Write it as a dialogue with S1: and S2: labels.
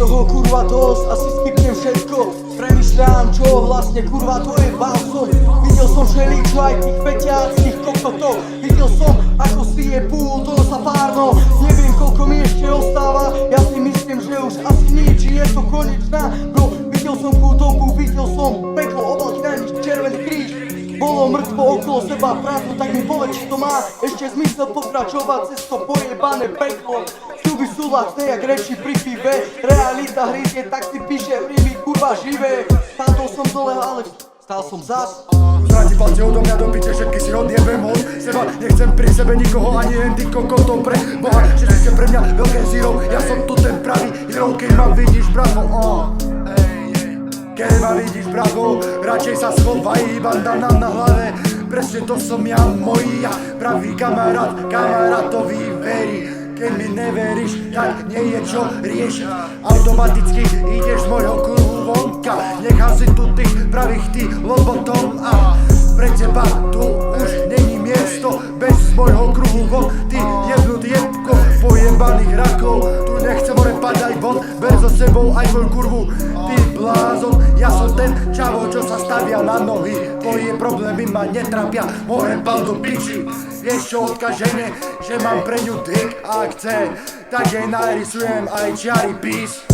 S1: toho kurva dosť, asi skipnem všetko. Premyšľam, čo vlastne kurva to je balsom. Videl som všeličo aj tých feťáckých kokotov. Videl som, ako si je púl do nosa párno. Neviem, koľko mi ešte ostáva, ja si myslím, že už asi nič, je to konečná. Bro, videl som chudobu, videl som peklo, obal kňanič, červený kríž. Bolo mŕtvo okolo seba prázdno, tak mi povedz, či to má ešte zmysel pokračovať cez to pojebané peklo. Sľuby sú lacné jak reči pri pive, realita hryzie, tak si píše rímy kurva živé. Padol som dole, ale stal som zas.
S2: Vráti palce odo mňa do piče, všetky si odjebem od seba. Nechcem pri sebe nikoho, ani len ty kokotov pre Boha. Všetci ste pre mňa veľké zero, ja som tu ten pravý hero, keď ma vidíš bravo. Keď ma vidíš bravo, radšej sa schovaj, bandana na hlave. Presne to som ja, moja pravý kamarát, kamarátovi verí. Keď mi neveríš, tak nie je čo riešiť. Automaticky ideš z mojho kruhu vonka. Nechám si tu tých pravých ty lobotom a pre teba tu už není miesto. Bez z mojho kruhu von, ty jebnutý jebko pojebaných rakov. Tu nechcem more padaj von, ber so sebou aj moju kurvu. Ty blázon, ja som ten čavo, čo sa stavia na nohy. Tvoje problémy ma netrapia, more pal do piči. Vieš čo odkažene, že mám pre ňu dick a ak chce, tak jej narysujem aj čiary peace.